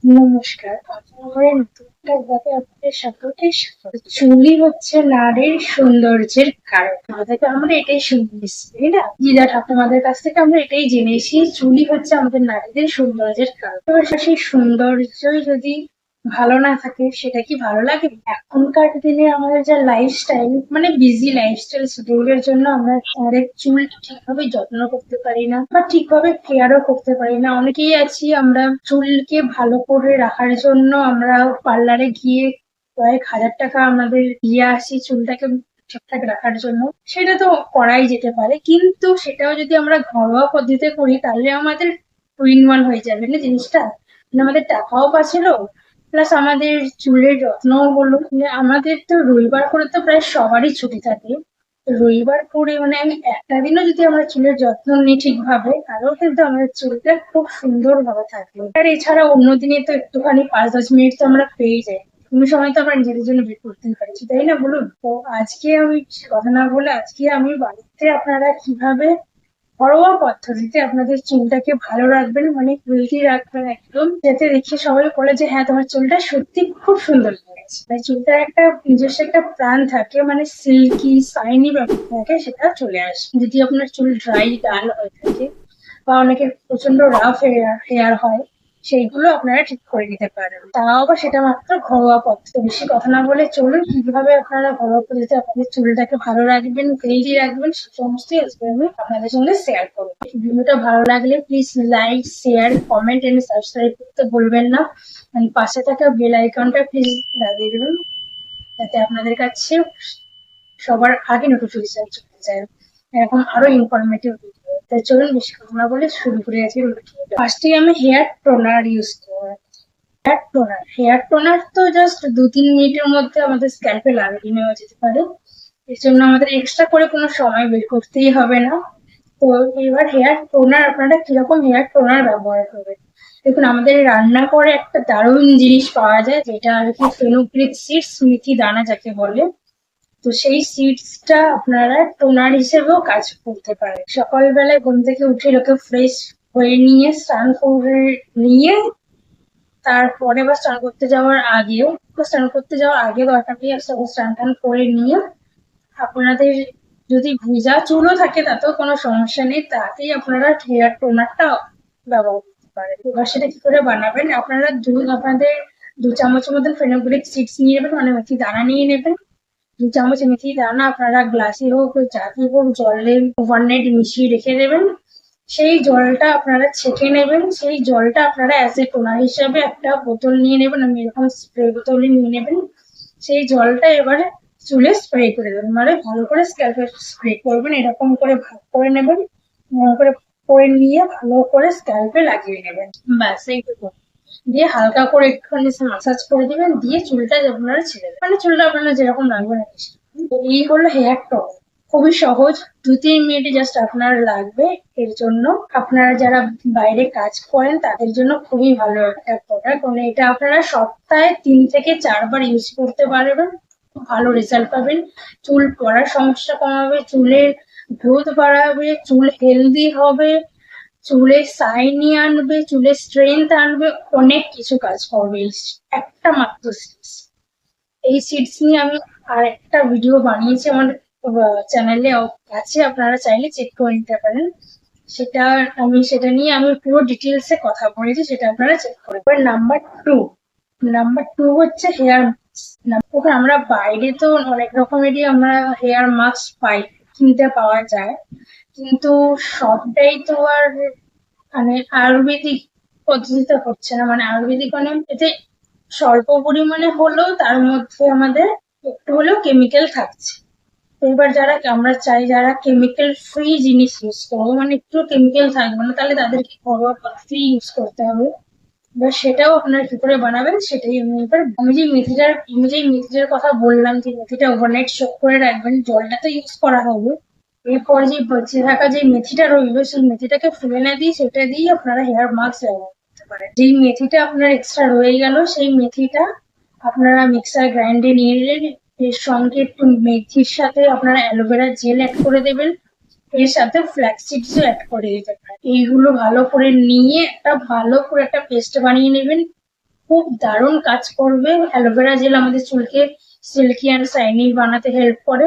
নমস্কার, আমার নতুন একটা ব্লগে আপনাদের সকলকে স্বাগত। চুলই হচ্ছে নারীর সৌন্দর্যের কারণ। আমরা এটাই শুনে এসেছি, তাই না? দিদা ঠাকুমাদের কাছ থেকে আমরা এটাই জেনেছি, চুলই হচ্ছে আমাদের নারীদের সৌন্দর্যের কারণ। এবার সেই সৌন্দর্যই যদি ভালো না থাকে, সেটা কি ভালো লাগে? এখনকার দিনে আমাদের যা লাইফস্টাইল, মানে বিজি লাইফস্টাইল শিডিউলের জন্য আমরা আমাদের চুল ঠিকভাবে যত্ন করতে পারি না বা ঠিকভাবে কেয়ারও করতে পারি না। অনেকেই আছি আমরা চুলকে ভালো করে রাখার জন্য আমরা পার্লারে গিয়ে কয়েক হাজার টাকা আমাদের দিয়ে আসি চুলটাকে ঠিকঠাক রাখার জন্য। সেটা তো করাই যেতে পারে, কিন্তু সেটাও যদি আমরা ঘরোয়া পদ্ধতিতে করি তাহলে আমাদের টু ইন ওয়ান হয়ে যাবে না জিনিসটা। মানে আমাদের টাকাও বাঁচলো, প্লাস আমাদের চুলের যত্নও হলো। মানে আমাদের তো রবিবার করে তো প্রায় সবারই ছুটি থাকে। তো রবিবার করে মানে আমি একটা দিনও যদি আমরা চুলের যত্ন নিই ঠিকভাবে, তাহলেও কিন্তু আমাদের চুলটা খুব সুন্দর ভাবে থাকবে। আর এছাড়া অন্য দিনে তো একটুখানি 5-10 মিনিট তো আমরা পেয়ে যাই, কোনো সময় তো আমরা নিজেদের জন্য বের করতেই পারছি, তাই না বলুন? তো আজকে আমি কথা না বলে আজকে আমি বাড়িতে আপনারা কিভাবে ঘরোয়া পদ্ধতিতে আপনাদের চুলটাকে ভালো রাখবেন, মানে হেলদি রাখবেন একদম, যাতে দেখে সবাই বলে যে হ্যাঁ তোমার চুলটা সত্যি খুব সুন্দর হয়েছে। তাই চুলটার একটা নিজস্ব একটা প্রাণ থাকে, মানে সিল্কি শাইনি ব্যাপার থাকে, সেটা চলে আসে। যদি আপনার চুল ড্রাই ডাল হয়ে থাকে বা অনেকের প্রচন্ড রাফ হেয়ার হয়, সেইগুলো আপনারা ঠিক করে নিতে পারেন। তাও আবার সেটা মাত্র ঘরোয়া পদ্ধতি। বেশি কথা না বলে চলুন কিভাবে আপনারা ঘরোয়া পদ্ধতিতে আপনাদের চুলটাকে ভালো রাখবেন, হেলদি রাখবেন, সে সমস্ত আজকে আমি আপনাদের সঙ্গে শেয়ার করবো। ভিডিওটা ভালো লাগলে please like, share, comment and subscribe করতে ভুলবেন না। আর পাশে থাকা বেল আইকনটা প্লিজ দাবিয়ে দেবেন, যাতে আপনাদের কাছে সবার আগে নোটিফিকেশন চলে যায় এরকম আরো ইনফরমেটিভ ভিডিও। তাই চলুন বেশি কথা না বলে শুরু করে আছি। ফার্স্টে আমি হেয়ার টোনার ইউজ করবো। হেয়ার টোনার তো জাস্ট 2-3 মিনিটের মধ্যে আমাদের স্ক্যাল্পে লাগিয়ে নেওয়া যেতে পারে। এর জন্য আমাদের এক্সট্রা করে কোনো সময় বের করতেই হবে না। তো এবার হেয়ার টোনার আপনারা কিরকম হেয়ার টোনার ব্যবহার করবেন? দেখুন, আমাদের রান্না করে একটা দারুণ জিনিস পাওয়া যায়, যেটা আর কি ফেনুগ্রিক সিডস, মেথি দানা যাকে বলে। তো সেই সিডসটা আপনারা টোনার হিসেবেও কাজ করতে পারে। সকালবেলায় ঘুম থেকে উঠে লোকে ফ্রেশ হয়ে নিয়ে স্নান করে নিয়ে, তারপরে বা স্নান করতে যাওয়ার আগেও, স্নান করতে যাওয়ার আগে দরকার নেই, স্নান টান করে নিয়ে আপনাদের যদি ভেজা চুলও থাকে তাতেও কোনো সমস্যা নেই, তাতেই আপনারা হেয়ার টোনারটা ব্যবহার করতে পারেন। এবার সেটা কি করে বানাবেন? আপনারা আপনাদের 2 চামচের মতন ফেনুগ্রিক সিডস নিয়ে নেবেন, মানে মেথি দানা নিয়ে নেবেন। 2 চামচ মেথি দানা আপনারা গ্লাসে হোক জাগে হোক জলে ওভারনাইট মিশিয়ে রেখে দেবেন। সেই জলটা আপনারা ছেঁকে নেবেন। সেই জলটা আপনারা অ্যাজ এ টোনার হিসাবে একটা বোতল নিয়ে নেবেন, আমি এরকম স্প্রে বোতলে নিয়ে নেবেন। সেই জলটা এবারে চুলে স্প্রে করে দেবেন, মানে ভালো করে স্ক্যাল্পে স্প্রে করবেন, এরকম করে ভাগ করে নেবেন। ভালো করে করে নিয়ে ভালো করে স্ক্যাল্পে লাগিয়ে নেবেন। ব্যাস এইটুকু। দিয়ে হালকা করে একটুখানি মাসাজ করে দিবেন, দিয়ে চুলটা আপনারা ছেড়ে দেবেন, মানে চুলটা আপনারা যেরকম রাখবেন আর কি। এই হলো হেয়ার টপ। খুবই সহজ, 2-3 মিনিট জাস্ট আপনার লাগবে। এর জন্য আপনারা যারা বাইরে কাজ করেন তাদের জন্য খুবই ভালো একটা প্রোডাক্ট। মানে এটা আপনারা সপ্তাহে 3 থেকে 4 বার ইউজ করতে পারবেন, ভালো রেজাল্ট পাবেন। চুল পড়ার সমস্যা কমাবে, চুলের গ্রোথ বাড়াবে, চুল হেলদি হবে, চুলে শাইনি আনবে, চুলে স্ট্রেংথ আনবে, অনেক কিছু কাজ করবে এই একটা মাত্র সিডস। এই সিডস নিয়ে আমি আর একটা ভিডিও বানিয়েছি আমার চ্যানেলে আছে, আপনারা চাইলে চেক করে নিতে পারেন। সেটা নিয়ে আমি পুরো ডিটেলসে কথা বলেছি, সেটা আপনারা চেক করে। এবার নাম্বার টু হচ্ছে হেয়ার মাস্ক। আমরা বাইরে তো অনেক রকমেরই আমরা হেয়ার মাস্ক পাই, কিনতে পাওয়া যায়, কিন্তু সবটাই তো আর মানে আয়ুর্বেদিক পদ্ধতিতে হচ্ছে না। মানে আয়ুর্বেদিক মানে এতে স্বল্প পরিমাণে হলেও তার মধ্যে আমাদের একটু হলেও কেমিক্যাল থাকছে। তো এবার আমরা চাই যারা কেমিক্যাল ফ্রি জিনিস ইউজ করবো, মানে একটু কেমিক্যাল থাকবে না, তাহলে তাদেরকে ঘরোয়া পদ্ধতি ইউজ করতে হবে। এবার সেটাও আপনারা কি করে বানাবেন সেটাই আমি যে কথা বললাম, যে মেথিটা ওভারনাইট সোক করে রাখবেন, জলটা তো ইউজ করা হবে। এরপর যে বেঁচে থাকা যে মেথিটা রইলো, সেই মেথিটাকে ফেলে না দিয়ে সেটা দিয়ে আপনারা হেয়ার মাস্ক ব্যবহার করতে পারেন। যেই মেথিটা আপনার এক্সট্রা রয়ে গেল, সেই মেথিটা আপনারা মিক্সার গ্রাইন্ডে নিয়ে নিলেন। এর সঙ্গে একটু মেথির সাথে আপনারা অ্যালোভেরা জেল অ্যাড করে দেবেন, এর সাথে ফ্ল্যাক্স সিডসও অ্যাড করে দিতে পারেন। এইগুলো ভালো করে নিয়ে একটা ভালো করে একটা পেস্ট বানিয়ে নেবেন। খুব দারুণ কাজ করবে। অ্যালোভেরা জেল আমাদের চুলকে সিল্কি অ্যান্ড শাইনি বানাতে হেল্প করে।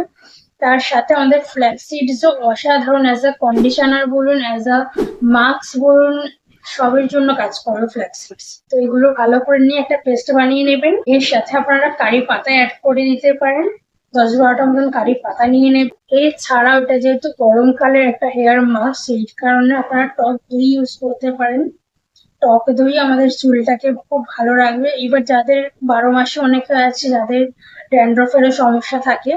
তার সাথে আমাদের ফ্ল্যাক্সিডসও অসাধারণ, অ্যাজ আ কন্ডিশনার বলুন, অ্যাজ আ মাস্ক বলুন, সবের জন্য কাজ করে ফ্ল্যাক্সিডস। তো এগুলো ভালো করে নিয়ে একটা পেস্ট বানিয়ে নেবেন। এর সাথে আপনারা কারি পাতা অ্যাড করে দিতে পারেন, 10-12টা মতন কারি পাতা নিয়ে নেবেন। এছাড়াও এটা যেহেতু গরমকালের একটা হেয়ার মাস্ক, সেই কারণে আপনারা টক দই ইউজ করতে পারেন। টক দই আমাদের চুলটাকে খুব ভালো রাখবে। এবার যাদের 12 মাসে অনেকে আছে যাদের ড্যান্ড্রফেরও সমস্যা থাকে,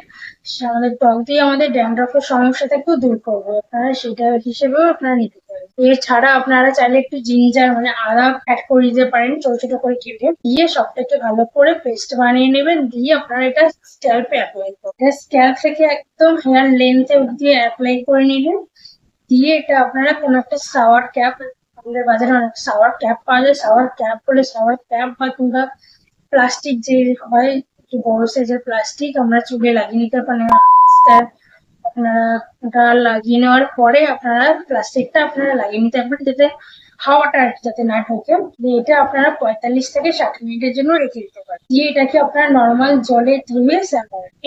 আমাদের টক দই আমাদের ড্যান্ড্রফের সমস্যাটাকেও দূর করবে। আপনারা সেটা হিসেবেও আপনারা নিতে পারেন। এছাড়া আপনারা চাইলে একটু জিঞ্জার মানে আদা অ্যাড করে দিতে পারেন ছোট ছোট করে কেটে, দিয়ে সবটাকে ভালো করে পেস্ট বানিয়ে নেবেন। দিয়ে আপনারা এটা স্ক্যাল্পে অ্যাপ্লাই করবেন। স্ক্যাল্প থেকে একদম হেয়ার লেন্থে অব্দি অ্যাপ্লাই করে নিলেন। দিয়ে এটা আপনারা কোনো একটা শাওয়ার ক্যাপ, আমাদের বাজারে অনেক শাওয়ার ক্যাপ পাওয়া যায়, শাওয়ার ক্যাপ হলে শাওয়ার ক্যাপ বা কিংবা প্লাস্টিক যে হয় একটু বড় সাইজের প্লাস্টিক, আমরা চুলে লাগিয়ে নিতে পারেন। আপনারা ওটা লাগিয়ে নেওয়ার পরে আপনারা প্লাস্টিকটা আপনারা লাগিয়ে নিতে পারবেন যাতে হাওয়াটা যাতে না ঢোকে। এটা আপনারা 45 থেকে 60 মিনিটের জন্য রেখে দিতে পারেন। দিয়ে এটাকে আপনারা নর্মাল জলে ধুয়ে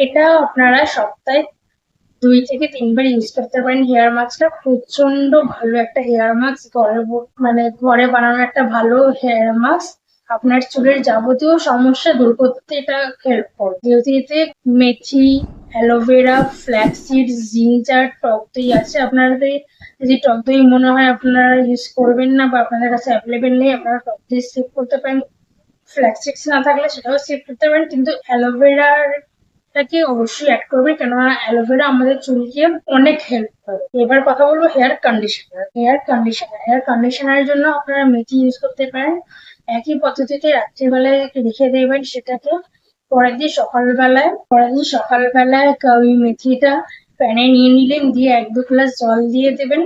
এটা আপনারা সপ্তাহে 2 থেকে 3 বার ইউজ করতে পারেন। হেয়ার মাস্কটা প্রচন্ড ভালো একটা হেয়ার মাস্ক, মানে ঘরে বানানো একটা ভালো হেয়ার মাস্ক। আপনার চুলের যাবতীয় সমস্যা দূর করতে এটা হেল্প করবে। যেহেতু এতে মেথি, অ্যালোভেরা, ফ্ল্যাক্সিড, জিঞ্জার, টক দই আছে। আপনাদের যদি টক দই মনে হয় আপনারা ইউজ করবেন না বা আপনাদের কাছে অ্যাভেলেবেল নেই, আপনারা টক দই স্কিপ করতে পারেন। ফ্ল্যাক্সিডস না থাকলে সেটাও স্কিপ করতে পারেন, কিন্তু অ্যালোভেরার টাকে অবশ্যই অ্যাড করবে, কেননা অ্যালোভেরা আমাদের চুলকে অনেক হেল্প করে। এবার কথা বলবো হেয়ার কন্ডিশনারের জন্য আপনারা মেথি ইউজ করতে পারেন। একই পদ্ধতিতে রাত্রিবেলায় রেখে দেবেন সেটাকে। পরের দিন সকালবেলায় ওই মেথিটা প্যানে নিয়ে নিলেন, দিয়ে 1-2 গ্লাস জল দিয়ে দেবেন।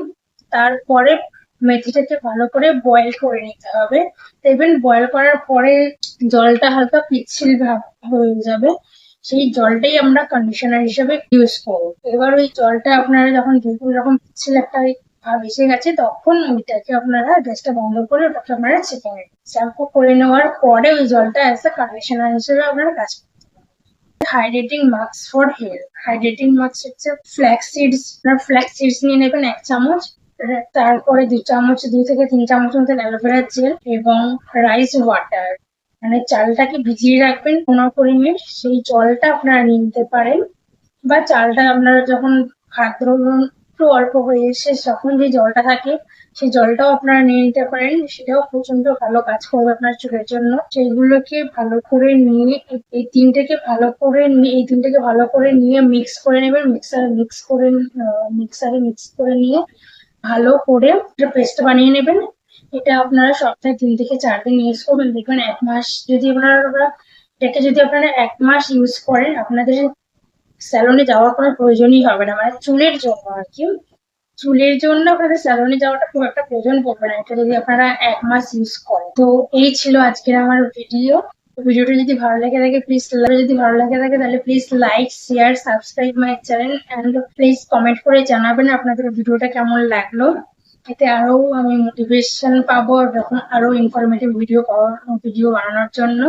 তারপরে মেথিটাকে ভালো করে বয়েল করে নিতে হবে। দেখবেন বয়েল করার পরে জলটা হালকা পিচ্ছিল ভাব হয়ে যাবে, সেই জলটাই আমরা কন্ডিশনার হিসেবে ইউজ করবো। এবার ওই জলটা আপনারা যখন দেখবেন এরকম পিচ্ছিল একটা ভাব এসে গেছে, তখন ওইটাকে আপনারা গ্যাসটা বন্ধ করে ওটাকে আপনারা ছেঁকে নেবেন। শ্যাম্পু করে নেওয়ার পরে ওই জলটা অ্যাজ আ কন্ডিশনার হিসেবে আপনারা কাজ করবেন। Hydrating mask for hair. Hydrating mask হচ্ছে ফ্ল্যাক্স সিডস নিয়ে নেবেন 1 চামচ। তারপরে 2 থেকে 3 চামচ মতন অ্যালোভেরা জেল এবং রাইস ওয়াটার, মানে চালটাকে ভিজিয়ে রাখবেন 15-20 মিনিট। সেই জলটা আপনারা নিয়ে নিতে পারেন, বা চালটা আপনারা যখন ভাদ্র একটু অল্প হয়ে এসে যখন যে জলটা থাকে সেই জলটাও আপনারা নিয়ে নিতে পারেন। সেটাও প্রচন্ড ভালো কাজ করবে আপনার চুলের জন্য। সেইগুলোকে ভালো করে নিয়ে এই তিনটেকে ভালো করে নিয়ে মিক্স করে নেবেন। মিক্সারে মিক্স করে নিয়ে ভালো করে পেস্ট বানিয়ে নেবেন। এটা আপনারা সপ্তাহে 3 থেকে 4 দিন ইউজ করবেন। দেখবেন 1 মাস যদি আপনারা 1 মাস ইউজ করেন, আপনাদের স্যালনে যাওয়ার কোনো প্রয়োজনই হবে না, মানে চুলের জন্য আর কি। চুলের জন্য আপনাদের স্যালনে যাওয়াটা খুব একটা প্রয়োজন পড়বে না, এটা যদি আপনারা 1 মাস ইউজ করেন। তো এই ছিল আজকের আমার ভিডিও। ভিডিওটা যদি ভালো লেগে থাকে তাহলে please like, share, subscribe my channel and please comment করে জানাবেন আপনাদের ভিডিওটা কেমন লাগলো। এতে আরো আমি মোটিভেশন পাবো এরকম আরো ইনফরমেটিভ ভিডিও বানানোর জন্য।